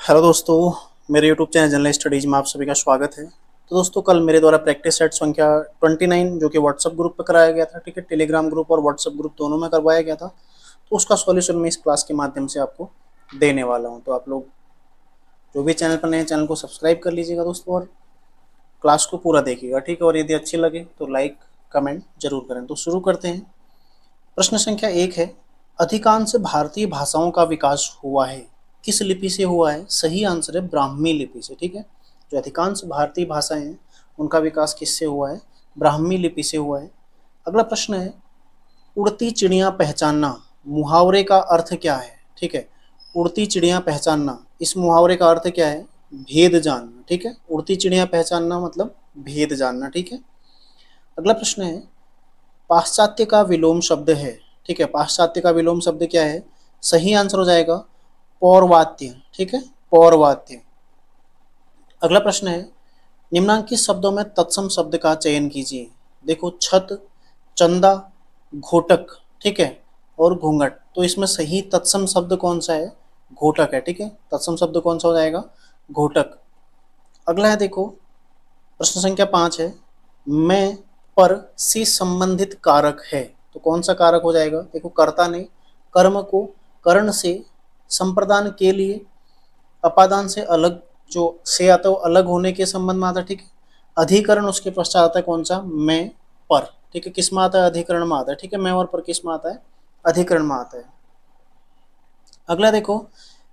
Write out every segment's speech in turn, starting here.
Hello दोस्तों, मेरे YouTube channel general studies में आप सभी का स्वागत है। तो दोस्तों, कल मेरे द्वारा प्रैक्टिस सेट संख्या 29 जो कि व्हाट्सएप ग्रुप पर कराया गया था, ठीक है, टेलीग्राम ग्रुप और व्हाट्सएप ग्रुप दोनों में करवाया गया था। तो उसका सॉल्यूशन मैं इस क्लास के माध्यम से आपको देने वाला हूँ। तो आप लोग जो भी चैनल पर नए हैं, चैनल को सब्सक्राइब कर लीजिएगा दोस्तों, और क्लास को पूरा देखिएगा, ठीक है। और यदि अच्छी लगे तो लाइक कमेंट जरूर करें। तो शुरू करते हैं। प्रश्न संख्या 1 है, अधिकांश भारतीय भाषाओं का विकास हुआ है, किस लिपि से हुआ है? सही आंसर है ब्राह्मी लिपि से, ठीक है। जो अधिकांश भारतीय भाषाएं हैं उनका विकास किससे हुआ है? ब्राह्मी लिपि से हुआ है। अगला प्रश्न है, उड़ती चिड़िया पहचानना मुहावरे का अर्थ क्या है? ठीक है, उड़ती चिड़िया पहचानना, इस मुहावरे का अर्थ क्या है? भेद जानना, ठीक है। उड़ती चिड़िया पहचानना मतलब भेद जानना, ठीक है। अगला प्रश्न है, पाश्चात्य का विलोम शब्द है, ठीक है। पाश्चात्य का विलोम शब्द क्या है? सही आंसर हो जाएगा पौर्वात्य, ठीक है, पौर्वात्य। अगला प्रश्न है, निम्नांकित शब्दों में तत्सम शब्द का चयन कीजिए। देखो, छत, चंदा, घोटक, ठीक है, और घूंघट। तो इसमें सही तत्सम शब्द कौन सा है? घोटक है, ठीक है। तत्सम शब्द कौन सा हो जाएगा? घोटक। अगला है, देखो, प्रश्न संख्या 5 है, मैं पर से संबंधित कारक है। तो कौन सा कारक हो जाएगा? देखो, कर्ता ने कर्म को कर्ण से संप्रदान के लिए अपादान से अलग, जो से आता है वो अलग होने के संबंध में आता है, ठीक है। अधिकरण उसके पश्चात आता है कौन सा? मैं पर, ठीक है। किस में आता है? अधिकरण में आता है, ठीक है। मैं और पर किस में आता है? अधिकरण में आता है। अगला देखो,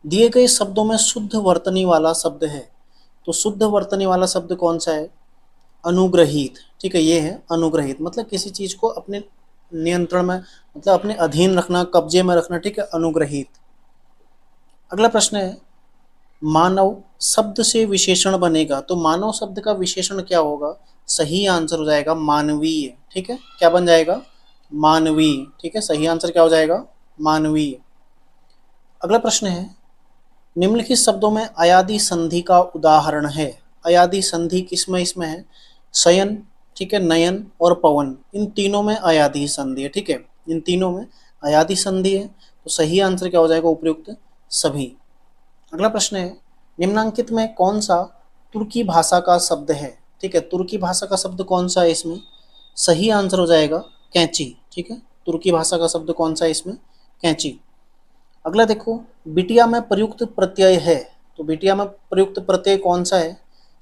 दिए गए शब्दों में शुद्ध वर्तनी वाला शब्द है। तो शुद्ध वर्तनी वाला शब्द कौन सा है? अनुग्रहित, ठीक है। ये है अनुग्रहित, मतलब किसी चीज को अपने नियंत्रण में, मतलब अपने अधीन रखना, कब्जे में रखना, ठीक है, अनुग्रहित। अगला प्रश्न है, मानव शब्द से विशेषण बनेगा। तो मानव शब्द का विशेषण क्या होगा? सही आंसर हो जाएगा मानवीय, ठीक है। क्या बन जाएगा? मानवीय, ठीक है। सही आंसर क्या हो जाएगा? मानवीय। अगला प्रश्न है, निम्नलिखित शब्दों में अयादि संधि का उदाहरण है। अयादि संधि किसमें इसमें है? शयन, ठीक है, नयन और पवन, इन तीनों में अयादि संधि है, ठीक है। इन तीनों में अयादि संधि है। तो सही आंसर क्या हो जाएगा? उपयुक्त सभी। अगला प्रश्न है, निम्नांकित में कौन सा तुर्की भाषा का शब्द है? ठीक है, तुर्की भाषा का शब्द कौन सा है इसमें? सही आंसर हो जाएगा कैंची, ठीक है। तुर्की भाषा का शब्द कौन सा है इसमें? कैंची। अगला देखो, बिटिया में प्रयुक्त प्रत्यय है। तो बिटिया में प्रयुक्त प्रत्यय कौन सा है?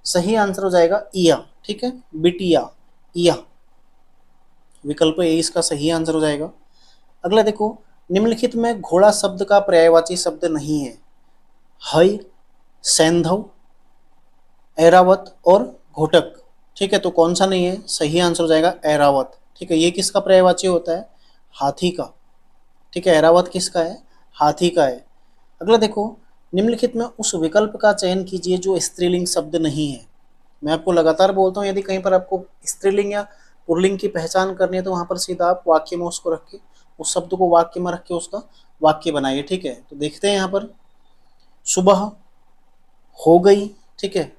सही आंसर हो जाएगा इया, ठीक है, बिटिया, इया। विकल्प ए इसका सही आंसर हो जाएगा। अगला देखो, निम्नलिखित में घोड़ा शब्द का पर्यायवाची शब्द नहीं है। हय, सैंधव, ऐरावत और घोटक, ठीक है। तो कौन सा नहीं है? सही आंसर हो जाएगा ऐरावत, ठीक है। ये किसका पर्यायवाची होता है? हाथी का, ठीक है। ऐरावत किसका है? हाथी का है। अगला देखो, निम्नलिखित में उस विकल्प का चयन कीजिए जो स्त्रीलिंग शब्द नहीं है। मैं आपको लगातार बोलता हूँ, यदि कहीं पर आपको स्त्रीलिंग या पुल्लिंग की पहचान करनी है तो वहां पर सीधा आप वाक्य में उसको रख के, उस शब्द को वाक्य में रख के उसका वाक्य बनाइए, ठीक है। तो देखते हैं यहाँ पर, सुबह, हो गई, ठीक है,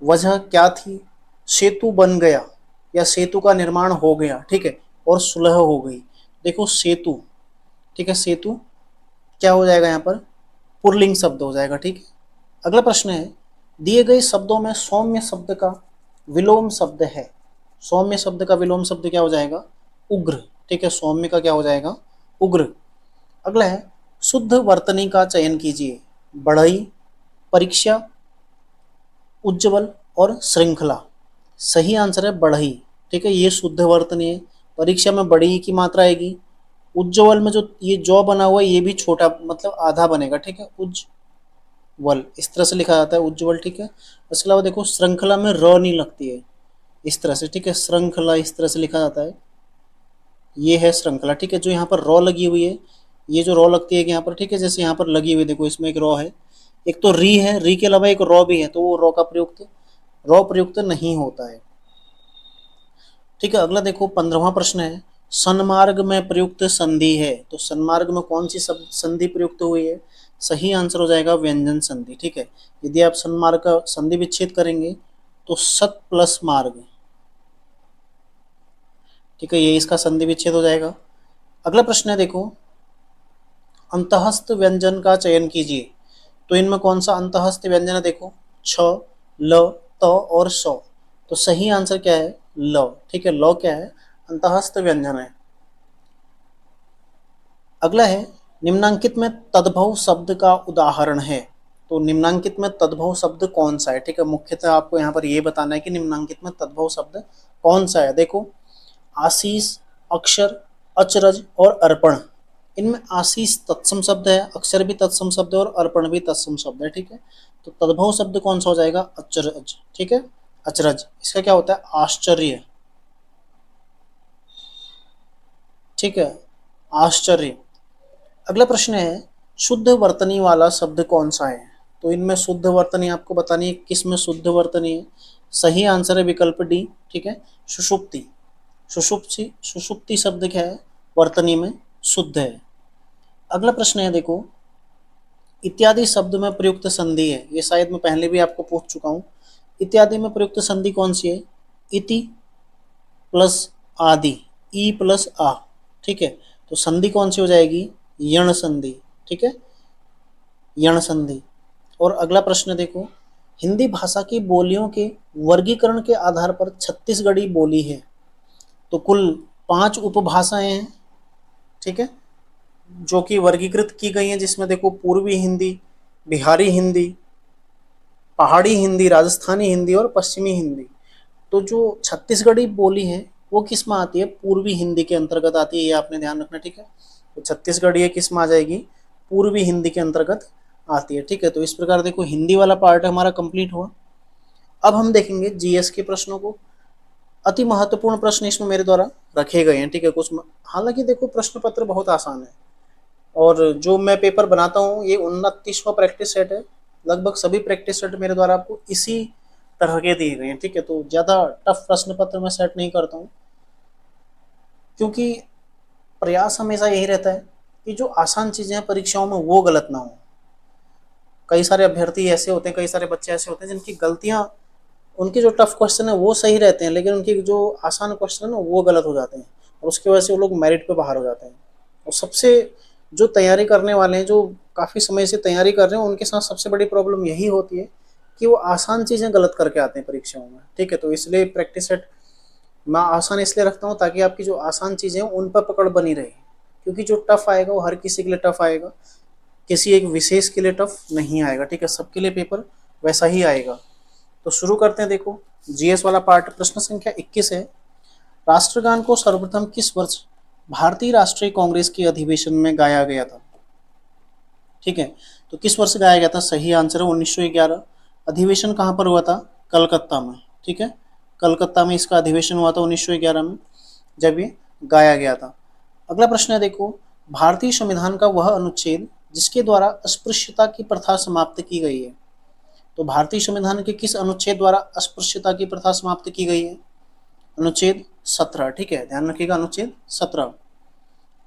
वजह क्या थी, सेतु बन गया या सेतु का निर्माण हो गया, ठीक है, और सुलह हो गई। देखो, सेतु, ठीक है, सेतु क्या हो जाएगा यहाँ पर? पुल्लिंग शब्द हो जाएगा, ठीक है। अगला प्रश्न है, दिए गए शब्दों में सौम्य शब्द का विलोम शब्द है। सौम्य शब्द का विलोम शब्द क्या हो जाएगा? उग्र, ठीक है। सौम्य का क्या हो जाएगा? उग्र। अगला है, शुद्ध वर्तनी का चयन कीजिए। बढ़ई, परीक्षा, उज्ज्वल और श्रृंखला। सही आंसर है बढ़ई, ठीक है। ये शुद्ध वर्तनी है। परीक्षा में बड़ी की मात्रा आएगी। उज्ज्वल में जो ये जौ बना हुआ है ये भी छोटा, मतलब आधा बनेगा, ठीक है। उज्ज्वल इस तरह से लिखा जाता है, उज्ज्वल, ठीक है। इसके अलावा देखो, श्रृंखला में र नहीं लगती है इस तरह से, ठीक है। श्रृंखला इस तरह से लिखा जाता है, ये है श्रृंखला, ठीक है। जो यहाँ पर रॉ लगी हुई है, ये जो रॉ लगती है यहाँ पर, ठीक है, जैसे यहाँ पर लगी हुई, देखो इसमें एक रॉ है, एक तो री है, री के अलावा एक रॉ भी है, तो वो रॉ का प्रयुक्त, रॉ प्रयुक्त नहीं होता है, ठीक है। अगला देखो, 15वां प्रश्न है, सन्मार्ग में प्रयुक्त संधि है। तो सन्मार्ग में कौन सी संधि प्रयुक्त हुई है? सही आंसर हो जाएगा व्यंजन संधि, ठीक है। यदि आप सन्मार्ग का संधि विच्छेद करेंगे तो सत प्लस मार्ग, ठीक है, ये इसका संधि विच्छेद हो जाएगा। अगला प्रश्न है, देखो, अंतःस्थ व्यंजन का चयन कीजिए। तो इनमें कौन सा अंतःस्थ व्यंजन है? देखो छ, ल, त और स। तो सही आंसर क्या है? ल। ठीक है, ल क्या है? अंतःस्थ व्यंजन है। अगला है निम्नांकित में तद्भव शब्द का उदाहरण है। तो निम्नांकित में तद्भव शब्द कौन सा है? ठीक है, मुख्यतः आपको यहाँ पर ये बताना है कि निम्नांकित में तद्भव शब्द कौन सा है। देखो आशीष, अक्षर, अचरज और अर्पण। इनमें आशीष तत्सम शब्द है, अक्षर भी तत्सम शब्द है और अर्पण भी तत्सम शब्द है। ठीक है, तो तद्भव शब्द कौन सा हो जाएगा? अचरज। ठीक है, अचरज। इसका क्या होता है? आश्चर्य। ठीक है, आश्चर्य। अगला प्रश्न है शुद्ध वर्तनी वाला शब्द कौन सा है? तो इनमें शुद्ध वर्तनी आपको बतानी है, किस में शुद्ध वर्तनी है? सही आंसर है विकल्प डी। ठीक है, सुषुप्ति। सुषुप्ति, सुषुप्ति शब्द क्या है? वर्तनी में शुद्ध है। अगला प्रश्न है देखो इत्यादि शब्द में प्रयुक्त संधि है। ये शायद मैं पहले भी आपको पूछ चुका हूँ। इत्यादि में प्रयुक्त संधि कौन सी है? इति प्लस आदि, ई प्लस आ। ठीक है, तो संधि कौन सी हो जाएगी? यण संधि। ठीक है, यण संधि। और अगला प्रश्न देखो हिंदी भाषा की बोलियों के वर्गीकरण के आधार पर छत्तीसगढ़ी बोली है। तो कुल 5 उपभाषाएं हैं। ठीक है, जो कि वर्गीकृत की गई हैं, जिसमें देखो पूर्वी हिंदी, बिहारी हिंदी, पहाड़ी हिंदी, राजस्थानी हिंदी और पश्चिमी हिंदी। तो जो छत्तीसगढ़ी बोली है वो किस में आती है? पूर्वी हिंदी के अंतर्गत आती है, ये आपने ध्यान रखना। ठीक है, तो छत्तीसगढ़ी ये किस में आ जाएगी? पूर्वी हिंदी के अंतर्गत आती है। ठीक है, तो इस प्रकार देखो हिंदी वाला पार्ट हमारा कंप्लीट हुआ। अब हम देखेंगे जीएस के प्रश्नों को। अति महत्वपूर्ण प्रश्न इसमें मेरे द्वारा रखे गए हैं। ठीक है, कुछ हालांकि देखो प्रश्न पत्र बहुत आसान है और जो मैं पेपर बनाता हूँ ये 29वां प्रैक्टिस सेट है। लगभग सभी प्रैक्टिस सेट मेरे द्वारा आपको इसी तरह के दिए गए हैं। ठीक है, तो ज़्यादा टफ प्रश्न पत्र मैं सेट नहीं करता हूँ, क्योंकि प्रयास हमेशा यही रहता है कि जो आसान चीज़ें हैं परीक्षाओं में वो गलत ना हो। कई सारे अभ्यर्थी ऐसे होते हैं, कई सारे बच्चे ऐसे होते हैं जिनकी गलतियाँ, उनके जो टफ क्वेश्चन है वो सही रहते हैं लेकिन उनके जो आसान क्वेश्चन है ना वो गलत हो जाते हैं और उसकी वजह से वो लोग मेरिट पे बाहर हो जाते हैं। और सबसे जो तैयारी करने वाले हैं, जो काफ़ी समय से तैयारी कर रहे हैं, उनके साथ सबसे बड़ी प्रॉब्लम यही होती है कि वो आसान चीज़ें गलत करके आते हैं परीक्षाओं में। ठीक है, तो इसलिए प्रैक्टिस सेट मैं आसान इसलिए रखता हूँ ताकि आपकी जो आसान चीज़ें हैं उन पर पकड़ बनी रहे, क्योंकि जो टफ आएगा वो हर किसी के लिए टफ आएगा, किसी एक विशेष के लिए टफ नहीं आएगा। ठीक है, सबके लिए पेपर वैसा ही आएगा। तो शुरू करते हैं। देखो जीएस वाला पार्ट, प्रश्न संख्या 21 है। राष्ट्रगान को सर्वप्रथम किस वर्ष भारतीय राष्ट्रीय कांग्रेस के अधिवेशन में गाया गया था? ठीक है, तो किस वर्ष गाया गया था? सही आंसर है 1911। अधिवेशन कहाँ पर हुआ था? कलकत्ता में। ठीक है, कलकत्ता में इसका अधिवेशन हुआ था 1911 में, जब ये गाया गया था। अगला प्रश्न है देखो भारतीय संविधान का वह अनुच्छेद जिसके द्वारा अस्पृश्यता की प्रथा समाप्त की गई है। तो भारतीय संविधान के किस अनुच्छेद द्वारा अस्पृश्यता की प्रथा समाप्त की गई है? अनुच्छेद 17। ठीक है, ध्यान रखिएगा, अनुच्छेद 17।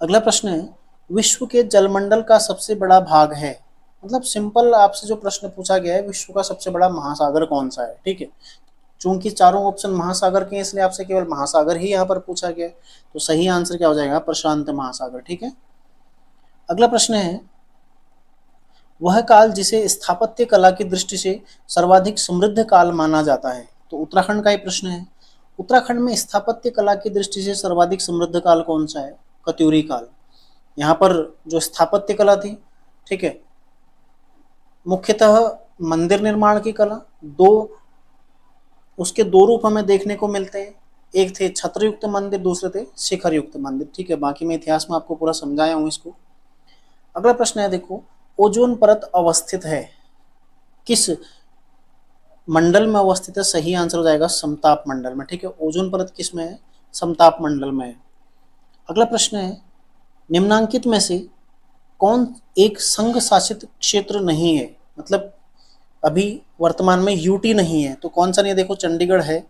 अगला प्रश्न है विश्व के जलमंडल का सबसे बड़ा भाग है। मतलब सिंपल आपसे जो प्रश्न पूछा गया है, विश्व का सबसे बड़ा महासागर कौन सा है? ठीक है, चूंकि चारों ऑप्शन महासागर के हैं इसलिए आपसे केवल महासागर ही यहाँ पर पूछा गया है, तो सही आंसर क्या हो जाएगा? प्रशांत महासागर। ठीक है, अगला प्रश्न है वह काल जिसे स्थापत्य कला की दृष्टि से सर्वाधिक समृद्ध काल माना जाता है। तो उत्तराखंड का ये प्रश्न है। उत्तराखंड में स्थापत्य कला की दृष्टि से सर्वाधिक समृद्ध काल कौन सा है? कत्यूरी काल। यहाँ पर जो स्थापत्य कला थी, ठीक है, मुख्यतः मंदिर निर्माण की कला, उसके दो रूप हमें देखने को मिलते हैं। एक थे छत्रयुक्त मंदिर, दूसरे थे शिखर युक्त मंदिर। ठीक है, बाकी मैं इतिहास में आपको पूरा समझाया हूँ इसको। अगला प्रश्न है देखो ओजोन परत अवस्थित है किस मंडल में अवस्थित है? सही आंसर हो जाएगा समताप मंडल में। ठीक है, ओजोन परत किस में है? समताप मंडल में है। अगला प्रश्न है निम्नांकित में से कौन एक संघ शासित क्षेत्र नहीं है? मतलब अभी वर्तमान में यूटी नहीं है, तो कौन सा नहीं है? देखो चंडीगढ़ है,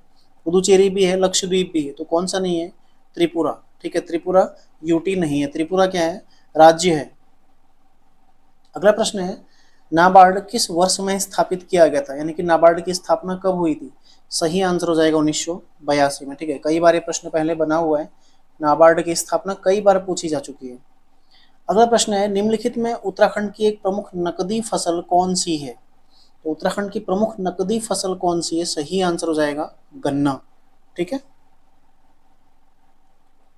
पुदुचेरी भी है, लक्षद्वीप भी है, तो कौन सा नहीं है? त्रिपुरा। ठीक है, त्रिपुरा यूटी नहीं है, त्रिपुरा क्या है? राज्य है। अगला प्रश्न है नाबार्ड किस वर्ष में स्थापित किया गया था? यानी कि नाबार्ड की स्थापना कब हुई थी? सही आंसर हो जाएगा 1982 में। ठीक है, कई बार ये प्रश्न पहले बना हुआ है, नाबार्ड की स्थापना कई बार पूछी जा चुकी है। अगला प्रश्न है, निम्नलिखित में उत्तराखंड की एक प्रमुख नकदी फसल कौन सी है? तो उत्तराखंड की प्रमुख नकदी फसल कौन सी है? सही आंसर हो जाएगा गन्ना। ठीक है,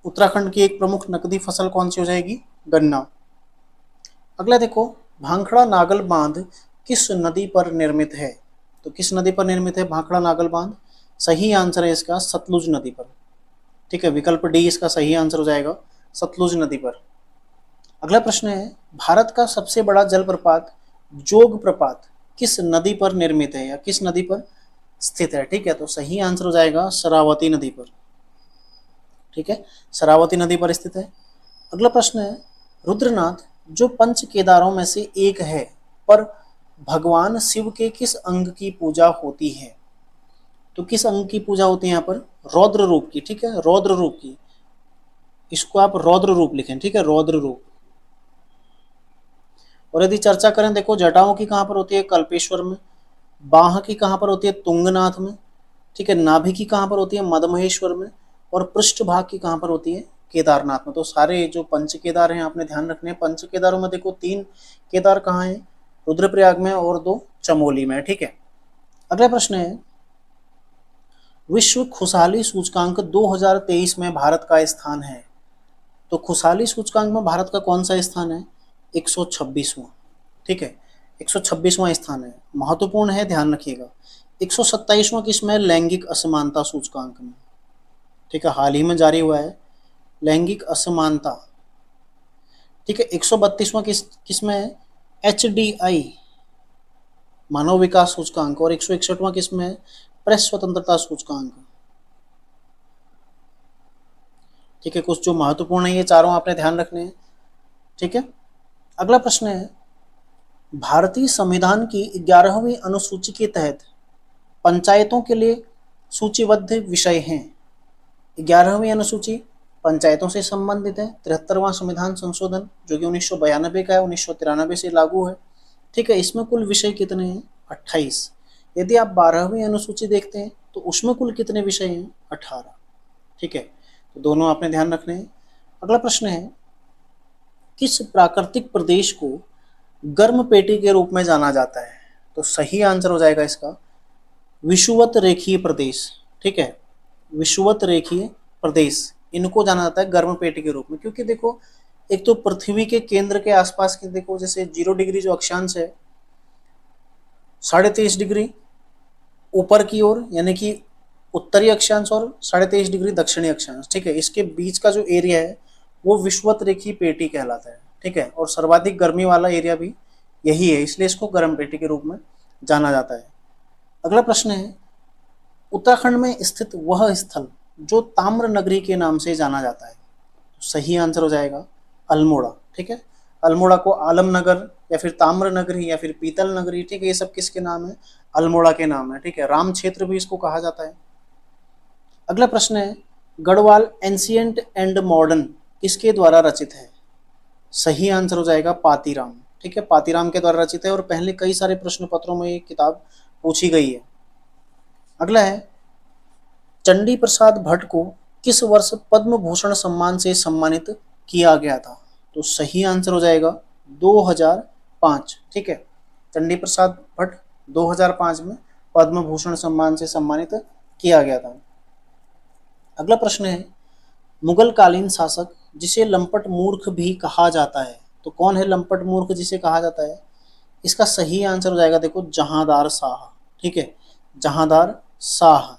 उत्तराखंड की एक प्रमुख नकदी फसल कौन सी हो जाएगी? गन्ना। अगला देखो, भांखड़ा नागल बांध किस नदी पर निर्मित है? तो किस नदी पर निर्मित है भांखड़ा नागल बांध? सही आंसर है इसका सतलुज नदी पर। ठीक है, विकल्प डी इसका सही आंसर हो जाएगा, सतलुज नदी पर। अगला प्रश्न है, भारत का सबसे बड़ा जलप्रपात जोग प्रपात किस नदी पर निर्मित है या किस नदी पर स्थित है? ठीक है, तो सही आंसर हो जाएगा शरावती नदी पर। ठीक है, शरावती नदी पर स्थित है। अगला प्रश्न है, रुद्रनाथ जो पंच केदारों में से एक है, पर भगवान शिव के किस अंग की पूजा होती है? तो किस अंग की पूजा होती है यहाँ पर? रौद्र रूप की। ठीक है, रौद्र रूप की, इसको आप रौद्र रूप लिखें। ठीक है, रौद्र रूप। और यदि चर्चा करें, देखो जटाओं की कहाँ पर होती है? कल्पेश्वर में। बाह की कहाँ पर होती है? तुंगनाथ में। ठीक है, नाभि की कहाँ पर होती है? मदमहेश्वर में। और पृष्ठ भाग की कहाँ पर होती है? केदारनाथ में। तो सारे जो पंच केदार हैं आपने ध्यान रखने हैं। पंच केदारों में देखो 3 केदार कहाँ हैं? रुद्रप्रयाग में और 2 चमोली में। ठीक है, अगला प्रश्न है, विश्व खुशहाली सूचकांक 2023 में भारत का स्थान है। तो खुशहाली सूचकांक में भारत का कौन सा स्थान है? 126वां। ठीक है, 126वां स्थान है, महत्वपूर्ण है, ध्यान रखिएगा। 127वां किसमें? लैंगिक असमानता सूचकांक में। ठीक है, हाल ही में जारी हुआ है लैंगिक असमानता। ठीक है, 132वां किसमें है? HDI मानव विकास सूचकांक। और 161वां किसमें है? प्रेस स्वतंत्रता सूचकांक। ठीक है, कुछ जो महत्वपूर्ण है ये चारों आपने ध्यान रखने हैं। ठीक है, अगला प्रश्न है, भारतीय संविधान की 11वीं अनुसूची के तहत पंचायतों के लिए सूचीबद्ध विषय हैं। 11वीं अनुसूची पंचायतों से संबंधित है। 73वां संविधान संशोधन जो कि 1992 का है, 1993 से लागू है। ठीक है, इसमें कुल विषय कितने हैं? 28। यदि आप 12वीं अनुसूची देखते हैं तो उसमें कुल कितने विषय हैं? 18। ठीक है, तो दोनों आपने ध्यान रखने हैं। अगला प्रश्न है, किस प्राकृतिक प्रदेश को गर्म पेटी के रूप में जाना जाता है? तो सही आंसर हो जाएगा इसका विषुवत रेखीय प्रदेश। ठीक है, विषुवत रेखीय प्रदेश, इनको जाना जाता है गर्म पेटी के रूप में। क्योंकि देखो, एक तो पृथ्वी के केंद्र के आसपास के देखो, जैसे 0 डिग्री जो अक्षांश है, 23.5 डिग्री ऊपर की ओर यानी कि उत्तरी अक्षांश और 23.5 डिग्री दक्षिणी अक्षांश। ठीक है, इसके बीच का जो एरिया है वो विषुवत रेखीय पेटी कहलाता है। ठीक है, और सर्वाधिक गर्मी वाला एरिया भी यही है, इसलिए इसको गर्म पेटी के रूप में जाना जाता है। अगला प्रश्न है, उत्तराखंड में स्थित वह स्थल जो ताम्र नगरी के नाम से जाना जाता है। सही आंसर हो जाएगा अल्मोड़ा। ठीक है, अल्मोड़ा को आलम नगर या फिर ताम्र नगरी या फिर पीतल नगरी, ठीक है, ये सब किसके नाम है? अल्मोड़ा के नाम है। ठीक है, राम क्षेत्र भी इसको कहा जाता है। अगला प्रश्न है, गढ़वाल एंशिएंट एंड मॉडर्न किसके द्वारा रचित है? सही आंसर हो जाएगा पातीराम। ठीक है, पातीराम के द्वारा रचित है और पहले कई सारे प्रश्न पत्रों में ये किताब पूछी गई है। अगला है, चंडी प्रसाद भट्ट को किस वर्ष पद्म भूषण सम्मान से सम्मानित किया गया था? तो सही आंसर हो जाएगा 2005। ठीक है, चंडी प्रसाद भट्ट 2005 में पद्म भूषण सम्मान से सम्मानित किया गया था। अगला प्रश्न है, मुगल कालीन शासक जिसे लंपट मूर्ख भी कहा जाता है, तो कौन है लंपट मूर्ख जिसे कहा जाता है? इसका सही आंसर हो जाएगा देखो जहांदार शाह। ठीक है, जहांदार शाह।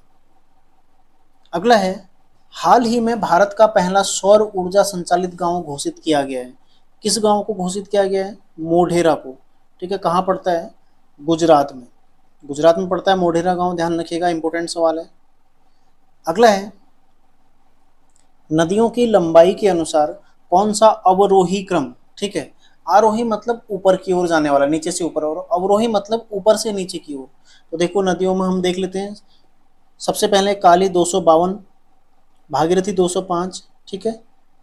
अगला है, हाल ही में भारत का पहला सौर ऊर्जा संचालित गांव घोषित किया गया है। किस गांव को घोषित किया गया है? मोढेरा को। ठीक है, कहाँ पड़ता है? गुजरात में। गुजरात में पड़ता है मोढेरा गांव, ध्यान रखिएगा, इंपॉर्टेंट सवाल है। अगला है, नदियों की लंबाई के अनुसार कौन सा अवरोही क्रम? ठीक है, आरोही मतलब ऊपर की ओर जाने वाला, नीचे से ऊपर, और अवरोही मतलब ऊपर से नीचे की ओर। तो देखो नदियों में हम देख लेते हैं, सबसे पहले काली 252, भागीरथी 205, ठीक है,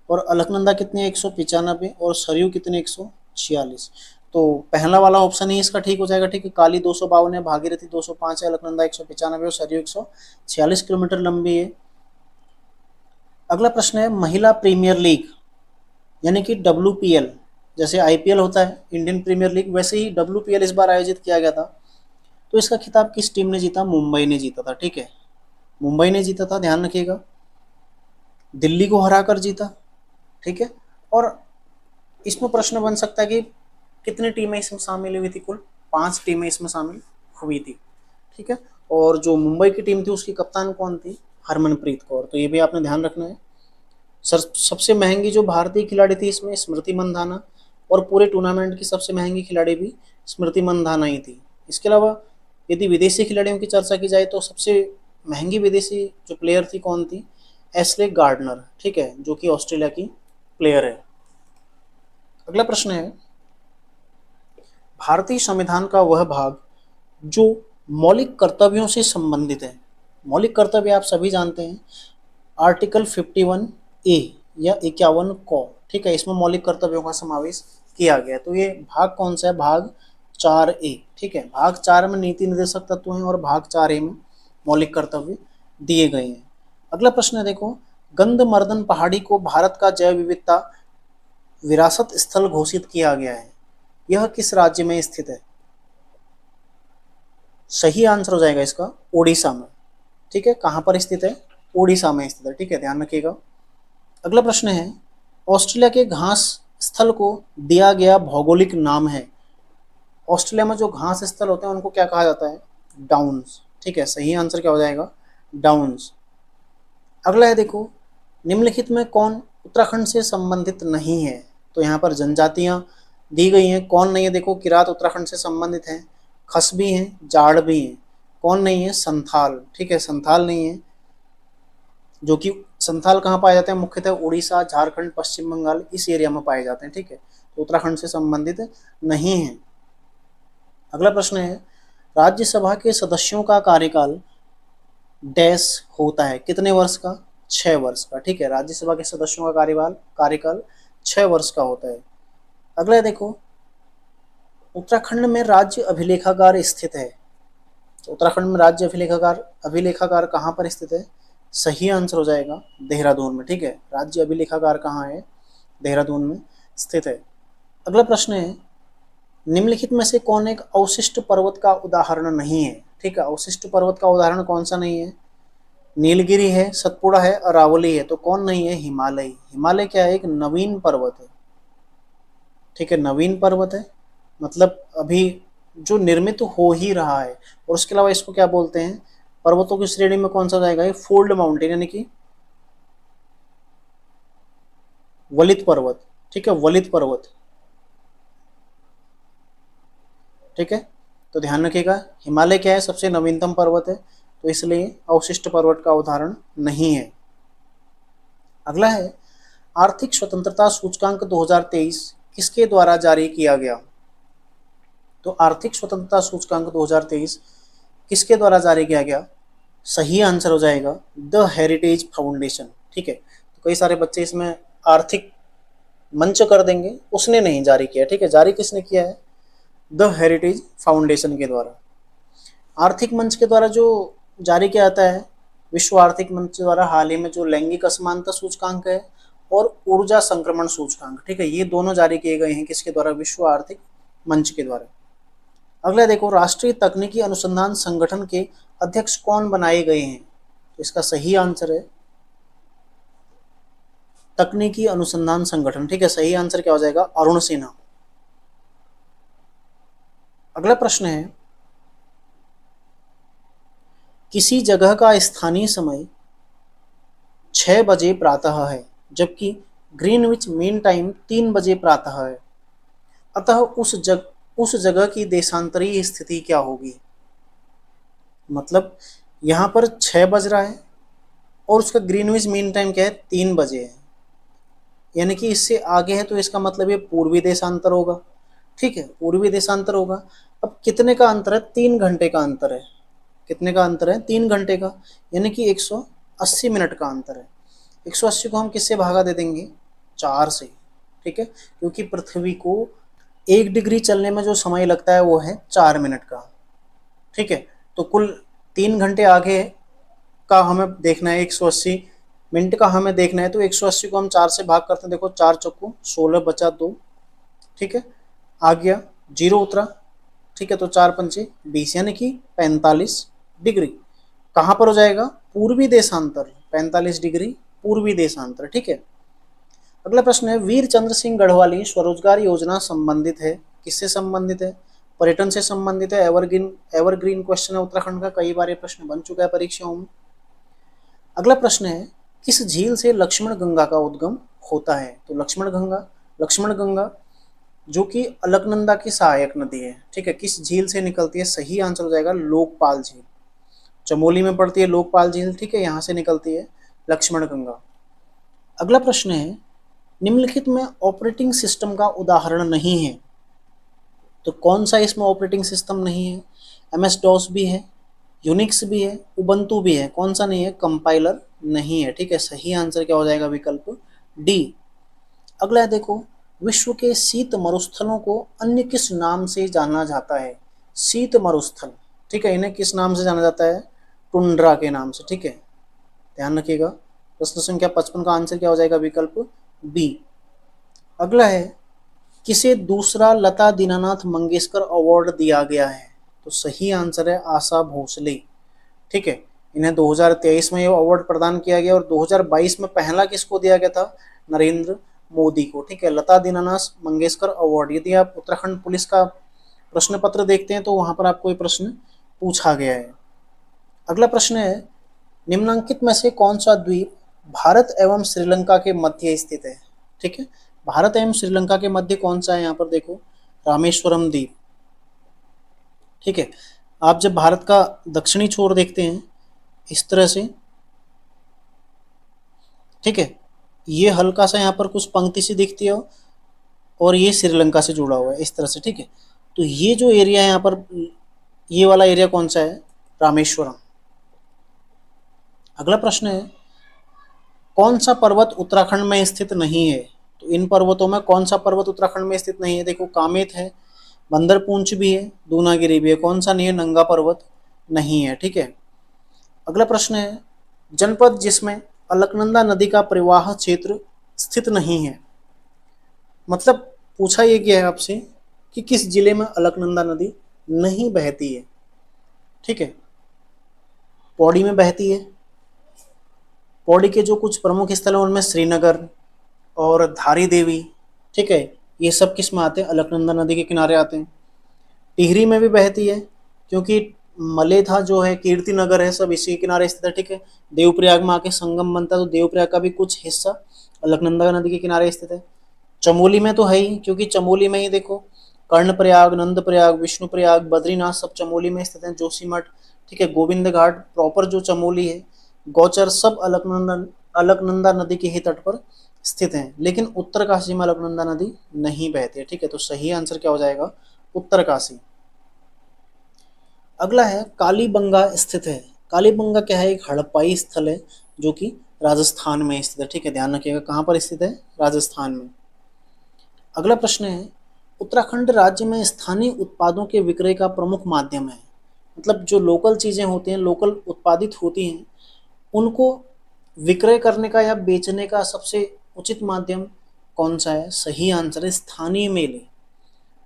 और अलकनंदा कितनी है? 195, और सरयू कितने? 146। तो पहला वाला ऑप्शन ही इसका ठीक हो जाएगा। ठीक है, काली 252 है, भागीरथी 205 है, अलकनंदा 195 और सरयू 146 किलोमीटर लंबी है। अगला प्रश्न है, महिला प्रीमियर लीग यानी कि WPL जैसे आईपीएल होता है इंडियन प्रीमियर लीग, वैसे ही डब्ल्यूपीएल इस बार आयोजित किया गया था। तो इसका खिताब किस टीम ने जीता? मुंबई ने जीता था। ठीक है, मुंबई ने जीता था, ध्यान रखिएगा, दिल्ली को हराकर जीता। ठीक है, और इसमें प्रश्न बन सकता है कि कितनी टीमें इसमें शामिल हुई थी? कुल 5 टीमें इसमें शामिल हुई थी। ठीक है, और जो मुंबई की टीम थी उसकी कप्तान कौन थी? हरमनप्रीत कौर। तो ये भी आपने ध्यान रखना है। सर सबसे महंगी जो भारतीय खिलाड़ी थी इसमें स्मृति मंधाना, और पूरे टूर्नामेंट की सबसे महंगी खिलाड़ी भी स्मृति मंधाना ही थी। इसके अलावा यदि विदेशी खिलाड़ियों की चर्चा की जाए तो सबसे महंगी विदेशी जो प्लेयर थी कौन थी? Ashleigh Gardner. ठीक है, जो कि ऑस्ट्रेलिया की प्लेयर है। अगला प्रश्न है, भारतीय संविधान का वह भाग जो मौलिक कर्तव्यों से संबंधित है। मौलिक कर्तव्य आप सभी जानते हैं, आर्टिकल 51 ए या 51 क। ठीक है, इसमें मौलिक कर्तव्यों का समावेश किया गया है। तो ये भाग कौन सा है? भाग 4A। ठीक है, भाग 4 में नीति निर्देशक तत्व हैं और भाग 4A में मौलिक कर्तव्य दिए गए हैं। अगला प्रश्न है, देखो, गंधमर्दन पहाड़ी को भारत का जैव विविधता विरासत स्थल घोषित किया गया है। यह किस राज्य में स्थित है? सही आंसर हो जाएगा इसका ओडिशा में। ठीक है, कहां पर स्थित है? ओडिशा में स्थित है। ठीक है, ध्यान रखिएगा। अगला प्रश्न है, ऑस्ट्रेलिया के घास स्थल को दिया गया भौगोलिक नाम है। ऑस्ट्रेलिया में जो घास स्थल होते हैं उनको क्या कहा जाता है? डाउन्स। ठीक है, सही आंसर क्या हो जाएगा? डाउन्स। अगला है, देखो, निम्नलिखित में कौन उत्तराखंड से संबंधित नहीं है? तो यहाँ पर जनजातियां दी गई हैं, कौन नहीं है? देखो, किरात उत्तराखंड से संबंधित हैं, खसबी हैं, जाड़ भी हैं। कौन नहीं है? संथाल। ठीक है, संथाल नहीं है, जो कि संथाल कहाँ पाए जाते हैं? मुख्यतः उड़ीसा, झारखंड, पश्चिम बंगाल, इस एरिया में पाए जाते हैं। ठीक है, तो उत्तराखंड से संबंधित नहीं है। अगला प्रश्न है, राज्यसभा के सदस्यों का कार्यकाल डैश होता है? कितने वर्ष का? 6 वर्ष का। ठीक है, राज्यसभा के सदस्यों का कार्यकाल 6 वर्ष का होता है। अगला है, देखो, उत्तराखंड में राज्य अभिलेखागार स्थित है। तो उत्तराखंड में राज्य अभिलेखागार कहाँ पर स्थित है? सही आंसर हो जाएगा देहरादून में। ठीक है, राज्य अभिलेखागार कहाँ है? देहरादून में स्थित है। अगला प्रश्न है, निम्नलिखित में से कौन एक अवशिष्ट पर्वत का उदाहरण नहीं है? ठीक है, अवशिष्ट पर्वत का उदाहरण कौन सा नहीं है? नीलगिरी है, सतपुड़ा है, अरावली है। तो कौन नहीं है? हिमालय। हिमालय क्या है? एक नवीन पर्वत है। ठीक है, नवीन पर्वत है, मतलब अभी जो निर्मित हो ही रहा है। और उसके अलावा इसको क्या बोलते हैं? पर्वतों की श्रेणी में कौन सा जाएगा? ये फोल्ड माउंटेन, यानी कि वलित पर्वत। ठीक है, वलित पर्वत। ठीक है, तो ध्यान रखिएगा, हिमालय क्या है? सबसे नवीनतम पर्वत है, तो इसलिए अवशिष्ट पर्वत का उदाहरण नहीं है। अगला है, आर्थिक स्वतंत्रता सूचकांक 2023 किसके द्वारा जारी किया गया? तो आर्थिक स्वतंत्रता सूचकांक 2023 किसके द्वारा जारी किया गया? सही आंसर हो जाएगा द हेरिटेज फाउंडेशन। ठीक है, तो कई सारे बच्चे इसमें आर्थिक मंच कर देंगे, उसने नहीं जारी किया। ठीक है, जारी किसने किया है? द हेरिटेज फाउंडेशन के द्वारा। आर्थिक मंच के द्वारा जो जारी किया जाता है, विश्व आर्थिक मंच द्वारा हाल ही में जो लैंगिक असमानता सूचकांक है और ऊर्जा संक्रमण सूचकांक। ठीक है, ये दोनों जारी किए गए हैं किसके द्वारा? विश्व आर्थिक मंच के द्वारा। अगला देखो, राष्ट्रीय तकनीकी अनुसंधान संगठन के अध्यक्ष कौन बनाए गए हैं? तो इसका सही आंसर है तकनीकी अनुसंधान संगठन। ठीक है, सही आंसर क्या हो जाएगा? अरुण सिन्हा। अगला प्रश्न है, किसी जगह का स्थानीय समय 6 बजे प्रातः है, जबकि ग्रीनविच मीन टाइम 3 बजे प्रातः है। अतः उस जगह की देशांतरीय स्थिति क्या होगी? मतलब यहाँ पर 6 बज रहा है और उसका ग्रीनविच मीन टाइम क्या है? 3 बजे है, यानी कि इससे आगे है, तो इसका मतलब ये पूर्वी देशांतर होगा। ठीक है, पूर्वी देशांतर होगा। अब कितने का अंतर है? 3 घंटे का अंतर है। कितने का अंतर है? 3 घंटे का, यानी कि 180 मिनट का अंतर है। 180 को हम किससे भागा दे देंगे? 4 से। ठीक है, क्योंकि पृथ्वी को 1 डिग्री चलने में जो समय लगता है वो है 4 मिनट का। ठीक है, तो कुल 3 घंटे आगे का हमें देखना है, 180 मिनट का हमें देखना है, तो 180 को हम 4 से भाग करते हैं। देखो 4 चौको 16 बचा 2। ठीक है, आ गया, जीरो उतरा, ठीक है, तो 4 पंचे 20 यानी कि 45 डिग्री। कहाँ पर हो जाएगा? पूर्वी देशांतर, 45 डिग्री पूर्वी देशांतर, ठीक है। अगला प्रश्न है, वीर चंद्र सिंह गढ़वाली स्वरोजगार योजना संबंधित है, किससे संबंधित है? पर्यटन से संबंधित है। एवरग्रीन एवरग्रीन क्वेश्चन है उत्तराखंड का, कई बार ये प्रश्न बन चुका है परीक्षाओं में। अगला प्रश्न है, किस झील से लक्ष्मण गंगा का उद्गम होता है? तो लक्ष्मण गंगा जो कि अलकनंदा की सहायक नदी है, ठीक है, किस झील से निकलती है? सही आंसर हो जाएगा लोकपाल झील, चमोली में पड़ती है लोकपाल झील, ठीक है, यहाँ से निकलती है लक्ष्मण गंगा। अगला प्रश्न है, निम्नलिखित में ऑपरेटिंग सिस्टम का उदाहरण नहीं है, तो कौन सा इसमें ऑपरेटिंग सिस्टम नहीं है? एमएस डॉस भी है, यूनिक्स भी है, उबंटू भी है, कौन सा नहीं है? कंपाइलर नहीं है, ठीक है। सही आंसर क्या हो जाएगा? विकल्प डी। अगला है देखो, विश्व के शीत मरुस्थलों को अन्य किस नाम से जाना जाता है? शीत मरुस्थल, ठीक है, इन्हें किस नाम से जाना जाता है? टुंड्रा के नाम से, ठीक है, ध्यान रखिएगा। प्रश्न संख्या 55 का आंसर क्या हो जाएगा? विकल्प बी। अगला है, किसे दूसरा लता दीनानाथ मंगेशकर अवार्ड दिया गया है? तो सही आंसर है आशा भोसले, ठीक है, इन्हें 2023 में ये अवार्ड प्रदान किया गया और 2022 में पहला किसको दिया गया था? नरेंद्र मोदी को, ठीक है, लता दीनानाथ मंगेशकर अवार्ड। यदि आप उत्तराखंड पुलिस का प्रश्न पत्र देखते हैं तो वहां पर आपको ये प्रश्न पूछा गया है। अगला प्रश्न है, निम्नांकित में से कौन सा द्वीप भारत एवं श्रीलंका के मध्य स्थित है? ठीक है, भारत एवं श्रीलंका के मध्य कौन सा है? यहाँ पर देखो, रामेश्वरम द्वीप, ठीक है। आप जब भारत का दक्षिणी छोर देखते हैं इस तरह से, ठीक है, ये हल्का सा यहाँ पर कुछ पंक्ति सी दिखती है और ये श्रीलंका से जुड़ा हुआ है इस तरह से, ठीक है। तो ये जो एरिया है यहाँ पर, ये वाला एरिया कौन सा है? रामेश्वरम। अगला प्रश्न है, कौन सा पर्वत उत्तराखंड में स्थित नहीं है? तो इन पर्वतों में कौन सा पर्वत उत्तराखंड में स्थित नहीं है? देखो, कामेत है, बंदरपूंछ भी है, दूनागिरी भी है, कौन सा नहीं है? नंगा पर्वत नहीं है, ठीक है। अगला प्रश्न है, जनपद जिसमें अलकनंदा नदी का प्रवाह क्षेत्र स्थित नहीं है, मतलब पूछा ये गया है आपसे कि किस जिले में अलकनंदा नदी नहीं बहती है, ठीक है। पौड़ी में बहती है, पौड़ी के जो कुछ प्रमुख स्थल हैं उनमें श्रीनगर और धारी देवी, ठीक है, ये सब किस में आते हैं? अलकनंदा नदी के किनारे आते हैं। टिहरी में भी बहती है क्योंकि मलेथा जो है, कीर्ति नगर है, सब इसी के किनारे स्थित है, ठीक है। देवप्रयाग में आके संगम बनता है तो देवप्रयाग का भी कुछ हिस्सा अलकनंदा नदी के किनारे स्थित है। चमोली में तो है ही, क्योंकि चमोली में ही देखो, कर्णप्रयाग, नंदप्रयाग, विष्णुप्रयाग, बद्रीनाथ सब चमोली में स्थित हैं, जोशीमठ, ठीक है, गोविंद घाट प्रॉपर जो चमोली है, गौचर, सब अलकनंदा नदी के ही तट पर स्थित हैं। लेकिन उत्तरकाशी में अलकनंदा नदी नहीं बहती है, ठीक है, तो सही आंसर क्या हो जाएगा? उत्तरकाशी। अगला है, कालीबंगा स्थित है। कालीबंगा क्या है? एक हड़प्पाई स्थल है जो कि राजस्थान में स्थित है, ठीक है, ध्यान रखिएगा कहाँ पर स्थित है? राजस्थान में। अगला प्रश्न है, उत्तराखंड राज्य में स्थानीय उत्पादों के विक्रय का प्रमुख माध्यम है, मतलब जो लोकल चीज़ें होती हैं, लोकल उत्पादित होती हैं, उनको विक्रय करने का या बेचने का सबसे उचित माध्यम कौन सा है? सही आंसर है स्थानीय मेले,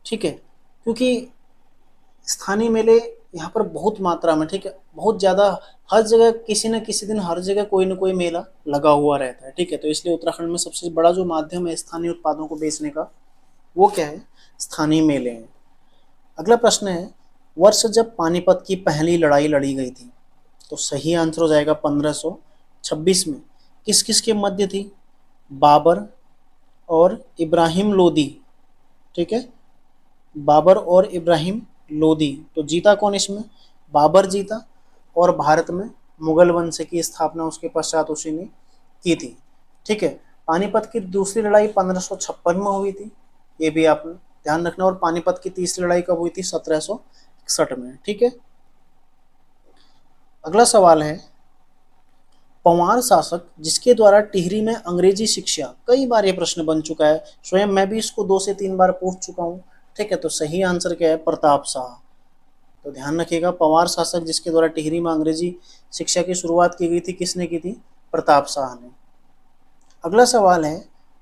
ठीक है, क्योंकि स्थानीय मेले यहाँ पर बहुत मात्रा में, ठीक है, बहुत ज़्यादा, हर जगह किसी न किसी दिन हर जगह कोई न कोई मेला लगा हुआ रहता है, ठीक है, तो इसलिए उत्तराखंड में सबसे बड़ा जो माध्यम है स्थानीय उत्पादों को बेचने का, वो क्या है? स्थानीय मेले हैं। अगला प्रश्न है, वर्ष जब पानीपत की पहली लड़ाई लड़ी गई थी, तो सही आंसर हो जाएगा 1526 में। किस किस के मध्य थी? बाबर और इब्राहिम लोदी, ठीक है, बाबर और इब्राहिम लोदी। तो जीता कौन इसमें? बाबर जीता, और भारत में मुगल वंश की स्थापना उसके पश्चात उसी ने की थी, ठीक है। पानीपत की दूसरी लड़ाई 1556 में हुई थी, ये भी आप ध्यान रखना, और पानीपत की तीसरी लड़ाई कब हुई थी? 1761 में, ठीक है। अगला सवाल है, पंवार शासक जिसके द्वारा टिहरी में अंग्रेजी शिक्षा, कई बार ये प्रश्न बन चुका है, स्वयं मैं भी इसको 2 से 3 बार पूछ चुका हूँ, ठीक है, तो सही आंसर क्या है? प्रताप शाह। तो ध्यान रखिएगा, पंवार शासक जिसके द्वारा टिहरी में अंग्रेजी शिक्षा की शुरुआत की गई थी, किसने की थी? प्रताप शाह ने। अगला सवाल है,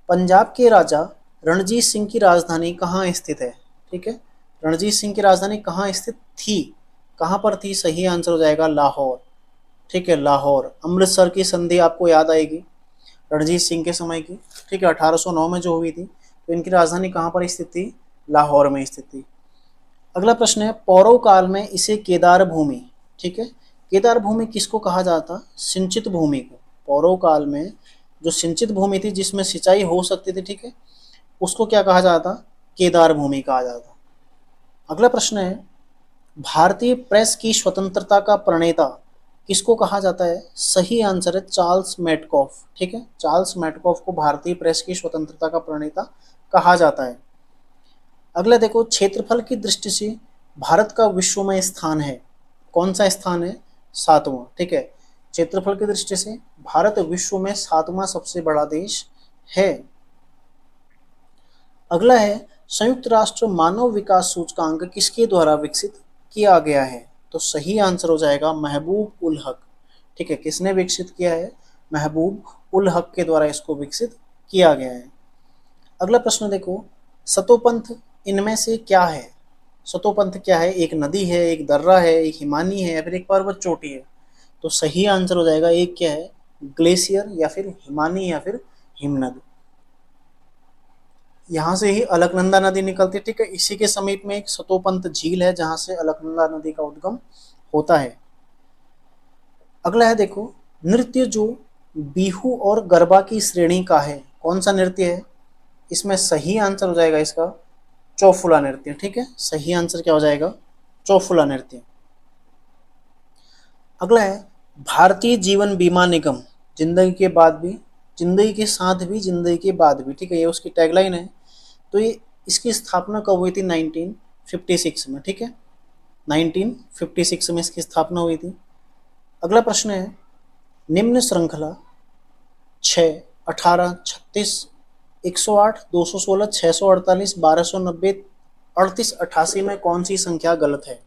पंजाब के राजा रणजीत सिंह की राजधानी कहाँ स्थित है? ठीक है, रणजीत सिंह की राजधानी कहाँ स्थित थी? कहाँ पर थी? सही आंसर हो जाएगा लाहौर। ठीक है, लाहौर। अमृतसर की संधि आपको याद आएगी रणजीत सिंह के समय की, ठीक है, 1809 में जो हुई थी। तो इनकी राजधानी कहाँ पर स्थित थी? लाहौर में स्थित थी। अगला प्रश्न है, पौरव काल में इसे केदार भूमि, ठीक है, केदार भूमि किसको कहा जाता? सिंचित भूमि को। पौरव काल में जो सिंचित भूमि थी जिसमें सिंचाई हो सकती थी, ठीक है, उसको क्या कहा जाता? केदार भूमि कहा जाता। अगला प्रश्न है, भारतीय प्रेस की स्वतंत्रता का प्रणेता किसको कहा जाता है? सही आंसर है चार्ल्स मेटकॉफ। ठीक है, चार्ल्स मेटकॉफ को भारतीय प्रेस की स्वतंत्रता का प्रणेता कहा जाता है। अगला देखो, क्षेत्रफल की दृष्टि से भारत का विश्व में स्थान है, कौन सा स्थान है? 7वां। ठीक है, क्षेत्रफल की दृष्टि से भारत विश्व में 7वां सबसे बड़ा देश है। अगला है, संयुक्त राष्ट्र मानव विकास सूचकांक किसके द्वारा विकसित किया गया है? तो सही आंसर हो जाएगा महबूब उल हक। ठीक है, किसने विकसित किया है? महबूब उल हक के द्वारा इसको विकसित किया गया है। अगला प्रश्न देखो, सतोपंथ इनमें से क्या है? सतोपंथ क्या है? एक नदी है, एक दर्रा है, एक हिमानी है, या फिर एक पर्वत चोटी है? तो सही आंसर हो जाएगा एक क्या है? ग्लेशियर, या फिर हिमानी, या फिर हिमनद। यहाँ से ही अलकनंदा नदी निकलती है। ठीक है, इसी के समीप में एक सतोपंथ झील है जहां से अलकनंदा नदी का उद्गम होता है। अगला है देखो, नृत्य जो बिहू और गरबा की श्रेणी का है, कौन सा नृत्य है? इसमें सही आंसर हो जाएगा इसका चौफुला नृत्य। ठीक है, सही आंसर क्या हो जाएगा? चौफुला नृत्य। अगला है, भारतीय जीवन बीमा निगम जिंदगी के बाद भी, जिंदगी के साथ भी, जिंदगी के बाद भी, ठीक है, ये उसकी टैगलाइन है। तो ये इसकी स्थापना कब हुई थी? 1956 में। ठीक है, 1956 में इसकी स्थापना हुई थी। अगला प्रश्न है, निम्न श्रृंखला 6, 18, 36, 108, 216, 648, 1290, 38, 88 में कौन सी संख्या गलत है?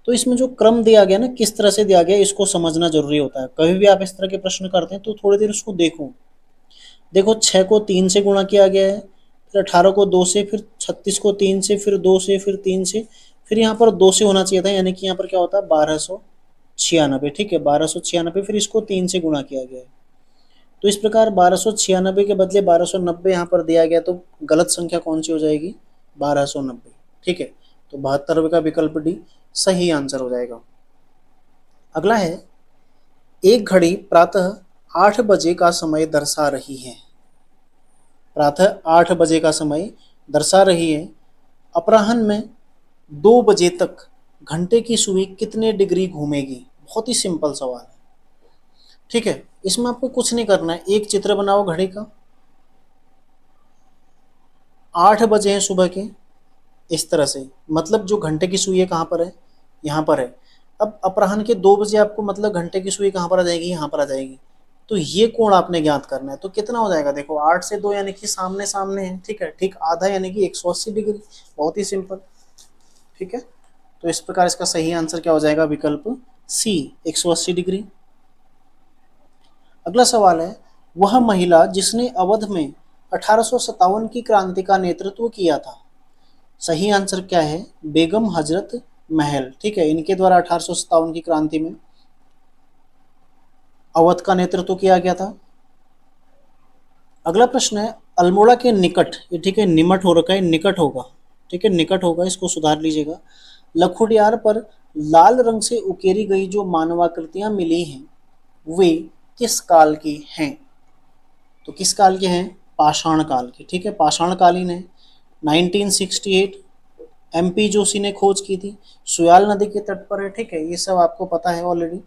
तो इसमें जो क्रम दिया गया ना, किस तरह से दिया गया, इसको समझना जरूरी होता है। कभी भी आप इस तरह के प्रश्न करते हैं तो थोड़ी देर उसको देखो। देखो, 6 को 3 से गुणा किया गया है, फिर 18 को 2 से, फिर 36 को 3 से, फिर 2 से, फिर 3 से, फिर यहाँ पर 2 से होना चाहिए था, यानी कि यहाँ पर क्या होता है? 1296। ठीक है, 1296, फिर इसको 3 से गुणा किया गया है। तो इस प्रकार 1296 के बदले 1290 यहाँ पर दिया गया, तो गलत संख्या कौन सी हो जाएगी? 1290। ठीक है, तो 72 का विकल्प डी सही आंसर हो जाएगा। अगला है, एक घड़ी प्रातः 8 बजे का समय दर्शा रही है, प्रातः 8 बजे का समय दर्शा रही है, अपराह्न में 2 बजे तक घंटे की सुई कितने डिग्री घूमेगी? बहुत ही सिंपल सवाल है। ठीक है, इसमें आपको कुछ नहीं करना है, एक चित्र बनाओ घड़ी का। 8 बजे हैं सुबह के, इस तरह से, मतलब जो घंटे की सुई है कहाँ पर है? यहाँ पर है। अब अपराह्न के 2 बजे आपको मतलब घंटे की सुई कहाँ पर आ जाएगी? यहाँ पर आ जाएगी। तो ये कोण आपने ज्ञात करना है। तो कितना हो जाएगा? देखो, 8 से 2 यानी कि सामने सामने है। ठीक है, ठीक आधा यानी कि 180 डिग्री। बहुत ही सिंपल। ठीक है, तो इस प्रकार इसका सही आंसर क्या हो जाएगा? विकल्प सी, 180 डिग्री। अगला सवाल है, वह महिला जिसने अवध में 1857 की क्रांति का नेतृत्व किया था, सही आंसर क्या है? बेगम हजरत महल। ठीक है, इनके द्वारा 1857 की क्रांति में अवध का नेतृत्व किया गया था। अगला प्रश्न है, अल्मोड़ा के निकट, ये ठीक है निमट हो रखा है, निकट होगा, ठीक है निकट होगा, इसको सुधार लीजिएगा। लखुडियार पर लाल रंग से उकेरी गई जो मानवाकृतियां मिली हैं वे किस काल की हैं? तो किस काल के हैं? पाषाण काल की। ठीक है, पाषाणकालीन है। 1968 MP जोशी ने खोज की थी, सुयाल नदी के तट पर है। ठीक है, ये सब आपको पता है ऑलरेडी।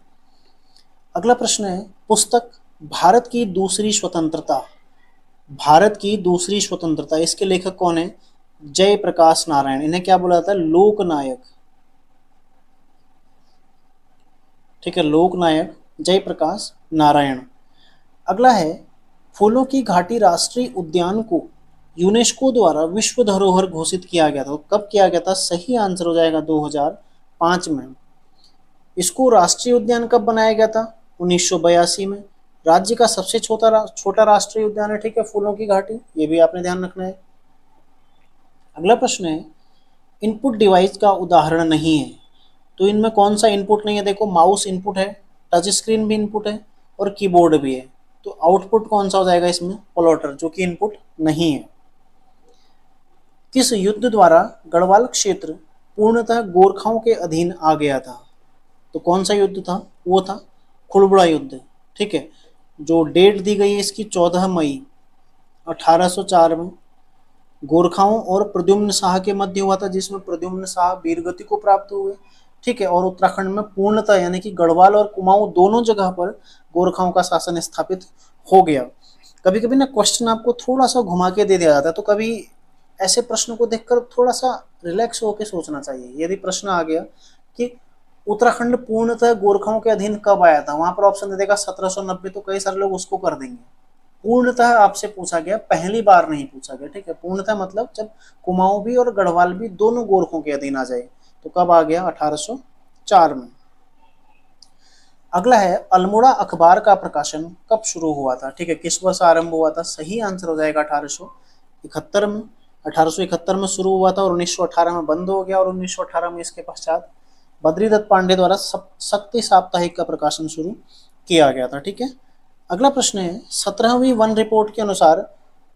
अगला प्रश्न है, पुस्तक भारत की दूसरी स्वतंत्रता, भारत की दूसरी स्वतंत्रता, इसके लेखक कौन है? जयप्रकाश नारायण। इन्हें क्या बोला जाता है? लोकनायक। ठीक है, लोकनायक जयप्रकाश नारायण। अगला है, फूलों की घाटी राष्ट्रीय उद्यान को यूनेस्को द्वारा विश्व धरोहर घोषित किया गया था। कब किया गया था? सही आंसर हो जाएगा 2005 में। इसको राष्ट्रीय उद्यान कब बनाया गया था? 1982 में। राज्य का सबसे छोटा राष्ट्रीय उद्यान है। ठीक है, फूलों की घाटी, ये भी आपने ध्यान रखना है। अगला प्रश्न है, इनपुट डिवाइस का उदाहरण नहीं है, तो इनमें कौन सा इनपुट नहीं है? देखो, माउस इनपुट है, टच स्क्रीन भी इनपुट है और कीबोर्ड भी है, तो आउटपुट कौन सा हो जाएगा इसमें? प्लॉटर, जो कि इनपुट नहीं है। किस युद्ध द्वारा गढ़वाल क्षेत्र पूर्णतः गोरखाओं के अधीन आ गया था? तो कौन सा युद्ध था? वो था खुलबुड़ा युद्ध। ठीक है, जो डेट दी गई है इसकी 14 मई 1804 में गोरखाओं और प्रद्युम्न शाह के मध्य हुआ था, जिसमें प्रद्युम्न शाह वीरगति को प्राप्त हुए। ठीक है, और उत्तराखंड में पूर्णतः यानी कि गढ़वाल और कुमाऊं दोनों जगह पर गोरखाओं का शासन स्थापित हो गया। कभी कभी ना क्वेश्चन आपको थोड़ा सा घुमा के दे दिया जाता है, तो कभी ऐसे प्रश्न को देखकर थोड़ा सा रिलैक्स होकर सोचना चाहिए। यदि प्रश्न आ गया कि उत्तराखंड पूर्णतः गोरखाओं के अधीन कब आया था, वहां पर ऑप्शन दे देगा 1790, तो कई सारे लोग उसको कर देंगे। पूर्णतः आपसे पूछा गया, पहली बार नहीं पूछा गया। ठीक है, पूर्णतः मतलब जब कुमाऊं भी और गढ़वाल भी दोनों गोरखों के अधीन आ जाए, तो कब आ गया? 1804 में। अगला है, अल्मोड़ा अखबार का प्रकाशन कब शुरू हुआ था? ठीक है, किस वर्ष आरंभ हुआ था? सही आंसर हो जाएगा 1871 में। 1871 में शुरू हुआ था और 1918 में बंद हो गया, और 1918 में इसके पश्चात बद्रीदत्त पांडे द्वारा शक्ति साप्ताहिक का प्रकाशन शुरू किया गया था। ठीक है, अगला प्रश्न है, 17वीं वन रिपोर्ट के अनुसार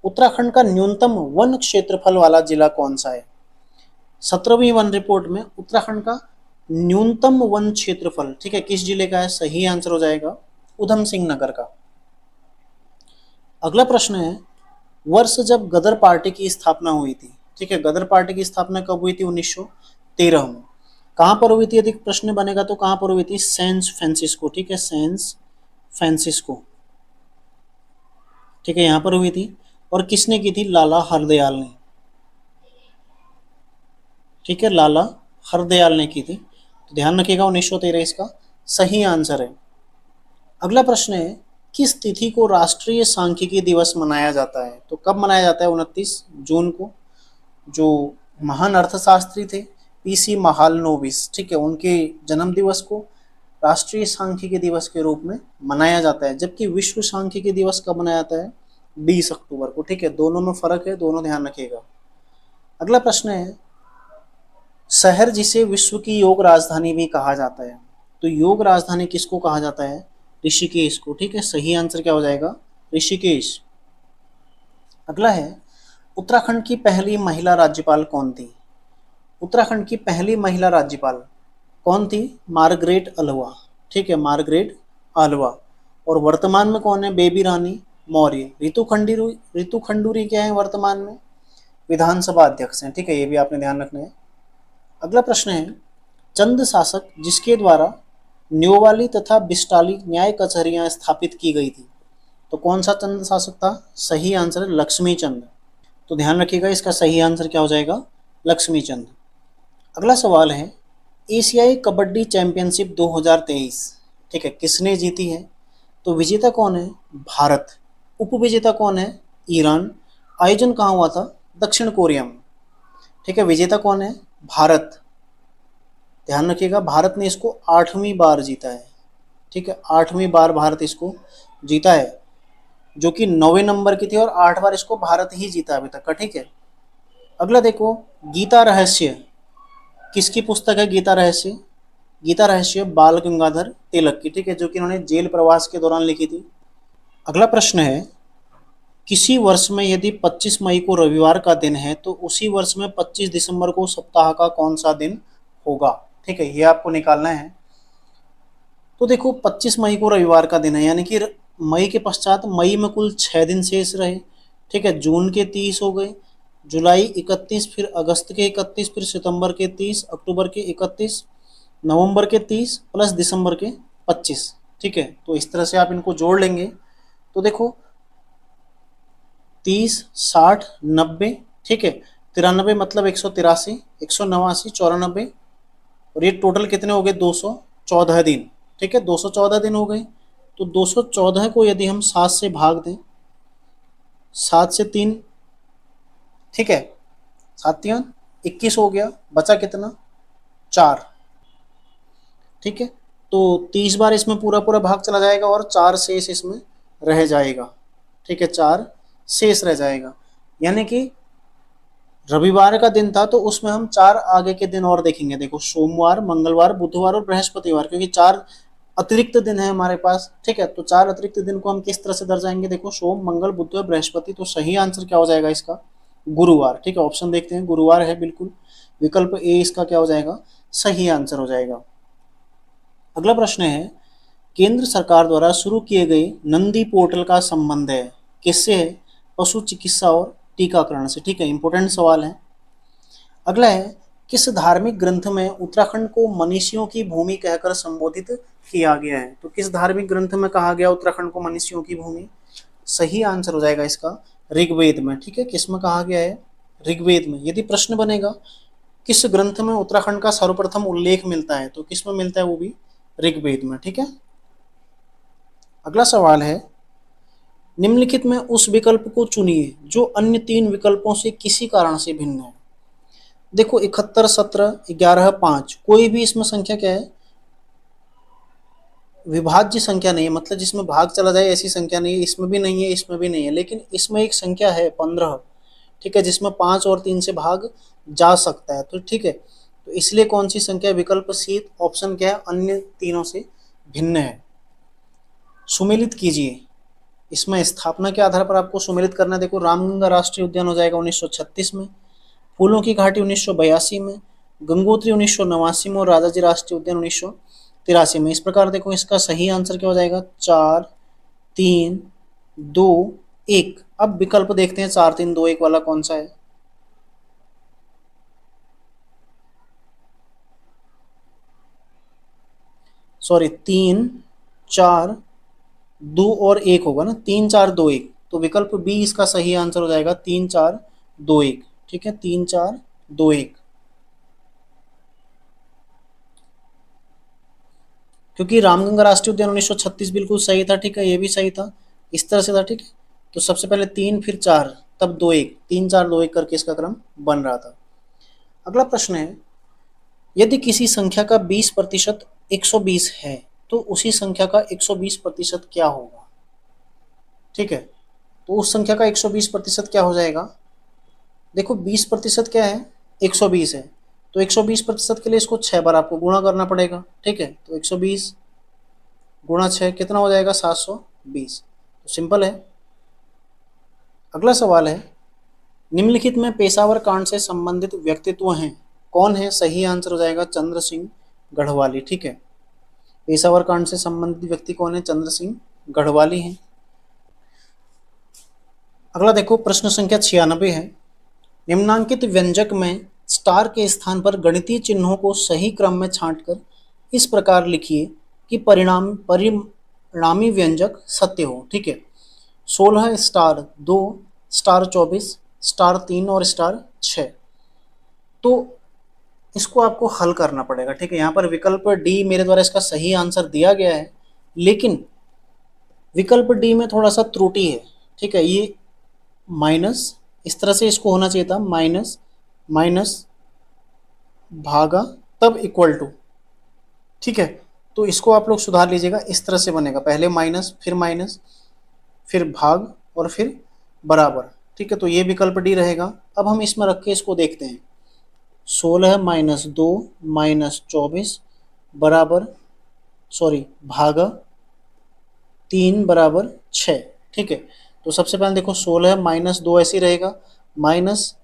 उत्तराखंड का न्यूनतम वन क्षेत्रफल वाला जिला कौन सा है? 17वीं वन रिपोर्ट में उत्तराखंड का न्यूनतम वन क्षेत्रफल, ठीक है, किस जिले का है? सही आंसर हो जाएगा उधम सिंह नगर का। अगला प्रश्न है, वर्ष जब गदर पार्टी की स्थापना हुई थी। ठीक है, गदर पार्टी की स्थापना कब हुई थी? 1913 में। कहां पर हुई थी? यदि प्रश्न बनेगा तो कहां पर हुई थी? San Francisco. ठीक है, सैन फ्रांसिस्को। ठीक है, यहां पर हुई थी। और किसने की थी? लाला हरदयाल ने। ठीक है, लाला हरदयाल ने की थी, तो ध्यान रखिएगा 1913 इसका सही आंसर है। अगला प्रश्न है, किस तिथि को राष्ट्रीय सांख्यिकी दिवस मनाया जाता है? तो कब मनाया जाता है? 29 जून को। जो महान अर्थशास्त्री थे पीसी महालनोबिस, ठीक है, उनके जन्म दिवस को राष्ट्रीय सांख्यिकी दिवस के रूप में मनाया जाता है। जबकि विश्व सांख्यिकी दिवस कब मनाया जाता है? 20 अक्टूबर को। ठीक है, दोनों में फर्क है, दोनों ध्यान रखिएगा। अगला प्रश्न है, शहर जिसे विश्व की योग राजधानी भी कहा जाता है, तो योग राजधानी किसको कहा जाता है? ऋषिकेश को। ठीक है, सही आंसर क्या हो जाएगा? ऋषिकेश। अगला है, उत्तराखंड की पहली महिला राज्यपाल कौन थी? उत्तराखंड की पहली महिला राज्यपाल कौन थी? Margaret Alva. ठीक है, मार्गरेट अल्वा। और वर्तमान में कौन है? बेबी रानी मौर्य। रितु खंडूरी क्या है वर्तमान में? विधानसभा अध्यक्ष हैं। ठीक है, ये भी आपने ध्यान रखना है। अगला प्रश्न है, चंद शासक जिसके द्वारा न्योवाली तथा बिस्टाली न्याय कचहरियां स्थापित की गई थी, तो कौन सा चंद शासक था? सही आंसर है लक्ष्मी चंद। तो ध्यान रखिएगा, इसका सही आंसर क्या हो जाएगा? लक्ष्मी चंद। अगला सवाल है, एशियाई कबड्डी चैंपियनशिप 2023, ठीक है, किसने जीती है? तो विजेता कौन है? भारत। उपविजेता कौन है? ईरान। आयोजन कहाँ हुआ था? दक्षिण कोरिया में। ठीक है, विजेता कौन है? भारत। ध्यान रखिएगा, भारत ने इसको 8वीं बार जीता है। ठीक है, 8वीं बार भारत इसको जीता है, जो कि 9वें नंबर की थी, और 8 बार इसको भारत ही जीता अभी तक का। ठीक है, अगला देखो, गीता रहस्य किसकी पुस्तक है? गीता रहस्य, गीता रहस्य बाल गंगाधर तिलक की। ठीक है, जो कि इन्होंने जेल प्रवास के दौरान लिखी थी। अगला प्रश्न है, किसी वर्ष में यदि 25 मई को रविवार का दिन है, तो उसी वर्ष में 25 दिसंबर को सप्ताह का कौन सा दिन होगा? ठीक है, ये आपको निकालना है। तो देखो, 25 मई को रविवार का दिन है, यानी कि मई के पश्चात मई में कुल 6 दिन शेष रहे। ठीक है, जून के 30 हो गए, जुलाई 31, फिर अगस्त के 31, फिर सितंबर के 30, अक्टूबर के 31, नवंबर के 30 प्लस दिसंबर के 25। ठीक है, तो इस तरह से आप इनको जोड़ लेंगे, तो देखो 30, 60, 90, ठीक है, 93 मतलब 183, 189, 94, और ये टोटल कितने हो गए? 214 दिन। ठीक है, 214 दिन हो गए। तो 214 को यदि हम 7 से भाग दें, 7 से 3, ठीक है, 7 3 21 हो गया, बचा कितना? 4। ठीक है, तो 30 बार इसमें पूरा पूरा भाग चला जाएगा और 4 शेष इसमें रह जाएगा। ठीक है, 4 शेष रह जाएगा, यानी कि रविवार का दिन था तो उसमें हम 4 आगे के दिन और देखेंगे। देखो सोमवार, मंगलवार, बुधवार और बृहस्पतिवार, क्योंकि 4 अतिरिक्त दिन है हमारे पास, ठीक है। तो 4 अतिरिक्त दिन को हम किस तरह से दर्शाएंगे, देखो सोम, मंगल, बुध और बृहस्पति। तो सही आंसर क्या हो जाएगा इसका, गुरुवार, ठीक है। ऑप्शन देखते हैं, गुरुवार है बिल्कुल। विकल्प ए इसका क्या हो जाएगा, सही आंसर हो जाएगा। अगला प्रश्न है, केंद्र सरकार द्वारा शुरू किए गए नंदी पोर्टल का संबंध है किससे है, पशु चिकित्सा और टीकाकरण से, ठीक है। इंपॉर्टेंट सवाल है। अगला है, किस धार्मिक ग्रंथ में उत्तराखंड को मनीषियों की भूमि कहकर संबोधित किया गया है। तो किस धार्मिक ग्रंथ में कहा गया उत्तराखंड को मनीषियों की भूमि, सही आंसर हो जाएगा इसका ऋग्वेद में, ठीक है। किस में कहा गया है, ऋग्वेद में। यदि प्रश्न बनेगा किस ग्रंथ में उत्तराखंड का सर्वप्रथम उल्लेख मिलता है, तो किस में मिलता है, वो भी ऋग्वेद में, ठीक है। अगला सवाल है, निम्नलिखित में उस विकल्प को चुनिए जो अन्य 3 विकल्पों से किसी कारण से भिन्न है। देखो 71, 17, 11, 5, कोई भी इसमें संख्या क्या है, विभाज्य संख्या नहीं है, मतलब जिसमें भाग चला जाए ऐसी संख्या नहीं है। इसमें भी नहीं है, इसमें भी नहीं है, लेकिन इसमें एक संख्या है 15, ठीक है, जिसमें 5 और 3 से भाग जा सकता है। तो ठीक है, तो इसलिए कौन सी संख्या, विकल्प सी ऑप्शन क्या है, अन्य तीनों से भिन्न है। सुमेलित कीजिए, इसमें स्थापना के आधार पर आपको सुमेलित करना है। देखो रामगंगा राष्ट्रीय उद्यान हो जाएगा 1936 में, फूलों की घाटी 1982 में, गंगोत्री 1989 में और राजाजी राष्ट्रीय उद्यान 1983 में। इस प्रकार देखो इसका सही आंसर क्या हो जाएगा, 4, 3, 2, 1। अब विकल्प देखते हैं 4, 3, 2, 1 वाला कौन सा है। सॉरी, 3, 4, 2 और 1 होगा ना, 3, 4, 2, 1। तो विकल्प बी इसका सही आंसर हो जाएगा, 3, 4, 2, 1, ठीक है, 3, 4, 2, 1। क्योंकि रामगंगा राष्ट्रीय उद्यान 1936 बिल्कुल सही था, ठीक है, ये भी सही था, इस तरह से था, ठीक है। तो सबसे पहले 3, फिर 4, तब 2, 1, 3, 4, 2, 1 करके इसका क्रम बन रहा था। अगला प्रश्न है, यदि किसी संख्या का 20% 120 है तो उसी संख्या का 120% क्या होगा, ठीक है। तो उस संख्या का 120% क्या हो जाएगा, देखो 20% क्या है, 120 है, तो 120% के लिए इसको 6 बार आपको गुणा करना पड़ेगा, ठीक है। तो 120 गुणा 6 कितना हो जाएगा, 720। तो सिंपल है। अगला सवाल है, निम्नलिखित में पेशावर कांड से संबंधित व्यक्तित्व हैं, कौन है, सही आंसर हो जाएगा चंद्र सिंह गढ़वाली, ठीक है। पेशावर कांड से संबंधित व्यक्ति कौन है, चंद्र सिंह गढ़वाली हैं। अगला देखो प्रश्न संख्या 96 है, निम्नांकित व्यंजक में स्टार के स्थान पर गणितीय चिन्हों को सही क्रम में छांटकर इस प्रकार लिखिए कि परिणामी व्यंजक सत्य हो, ठीक है। 16 स्टार 2 स्टार 24 स्टार 3 और स्टार 6। तो इसको आपको हल करना पड़ेगा, ठीक है। यहाँ पर विकल्प डी मेरे द्वारा इसका सही आंसर दिया गया है, लेकिन विकल्प डी में थोड़ा सा त्रुटि है, ठीक है। ये माइनस, इस तरह से इसको होना चाहिए था, माइनस माइनस भागा तब इक्वल टू, ठीक है। तो इसको आप लोग सुधार लीजिएगा, इस तरह से बनेगा, पहले माइनस फिर भाग और फिर बराबर, ठीक है। तो ये विकल्प डी रहेगा। अब हम इसमें रख के इसको देखते हैं, 16 - 2 - 24 बराबर, सॉरी भागा 3 बराबर 6, ठीक है। तो सबसे पहले देखो 16 - 2 ऐसे ही रहेगा, माइनस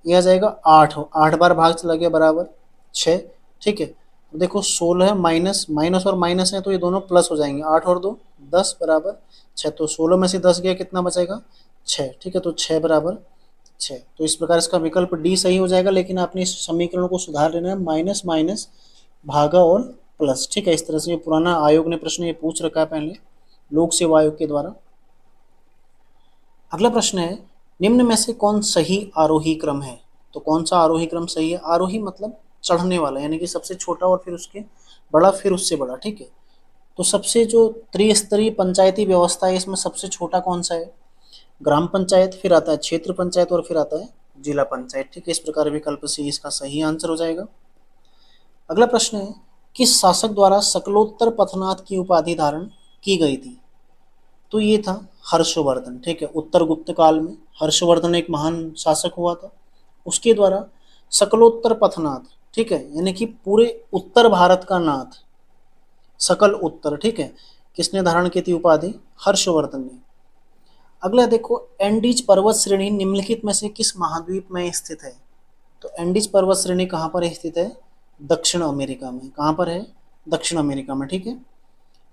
ये आ जाएगा 8, 8 बार भाग चला गया बराबर 6, ठीक है। देखो 16 माइनस माइनस और माइनस है तो ये दोनों प्लस हो जाएंगे, 8 और 2 10 बराबर 6। तो 16 में से 10 गया, कितना बचेगा, 6, ठीक है। तो 6 बराबर 6। तो इस प्रकार इसका विकल्प डी सही हो जाएगा, लेकिन आपने इस समीकरण को सुधार लेना है, माइनस माइनस भागा और प्लस, ठीक है। इस तरह से ये पुराना आयोग ने प्रश्न ये पूछ रखा है पहले, लोक सेवा आयोग के द्वारा। अगला प्रश्न है, निम्न में से कौन सही आरोही क्रम है। तो कौन सा आरोही क्रम सही है, आरोही मतलब चढ़ने वाला, यानी कि सबसे छोटा और फिर उसके बड़ा फिर उससे बड़ा, ठीक है। तो सबसे जो त्रिस्तरीय पंचायती व्यवस्था है इसमें सबसे छोटा कौन सा है, ग्राम पंचायत, फिर आता है क्षेत्र पंचायत और फिर आता है जिला पंचायत, ठीक है। इस प्रकार विकल्प सी इसका सही आंसर हो जाएगा। अगला प्रश्न है, किस शासक द्वारा सकलोत्तर पथनाथ की उपाधि धारण की गई थी। तो ये था हर्षवर्धन, ठीक है। उत्तर गुप्त काल में हर्षवर्धन एक महान शासक हुआ था, उसके द्वारा सकलोत्तर पथनाथ, ठीक है, यानी कि पूरे उत्तर भारत का नाथ, सकल उत्तर, ठीक है, किसने धारण की थी उपाधि? हर्षवर्धन ने। अगला देखो, एंडीज पर्वत श्रेणी निम्नलिखित में से किस महाद्वीप में स्थित है? तो एंडीज पर्वत श्रेणी कहाँ पर स्थित है? दक्षिण अमेरिका में। कहाँ पर है? दक्षिण अमेरिका में, ठीक है।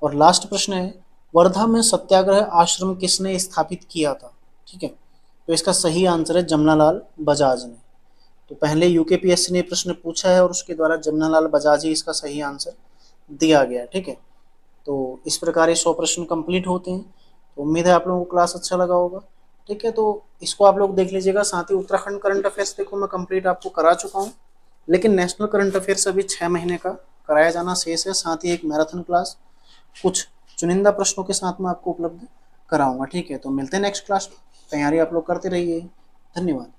और लास्ट प्रश्न है, वर्धा में सत्याग्रह आश्रम किसने स्थापित किया था? ठीक है, तो इसका सही आंसर है जमनालाल बजाज ने। तो पहले यूकेपीएससी ने प्रश्न पूछा है और उसके द्वारा जमनालाल बजाज ही इसका सही आंसर दिया गया, ठीक है। तो इस प्रकार ये 100 प्रश्न कंप्लीट होते हैं। तो उम्मीद है आप लोगों को क्लास अच्छा लगा होगा, ठीक है। तो इसको आप लोग देख लीजिएगा। साथ ही उत्तराखंड करंट अफेयर्स देखो मैं कंप्लीट आपको करा चुका हूँ, लेकिन नेशनल करंट अफेयर्स अभी 6 महीने का कराया जाना शेष है। साथ ही एक मैराथन क्लास कुछ चुनिंदा प्रश्नों के साथ में आपको उपलब्ध कराऊंगा, ठीक है। तो मिलते हैं नेक्स्ट क्लास में। तैयारी आप लोग करते रहिए। धन्यवाद।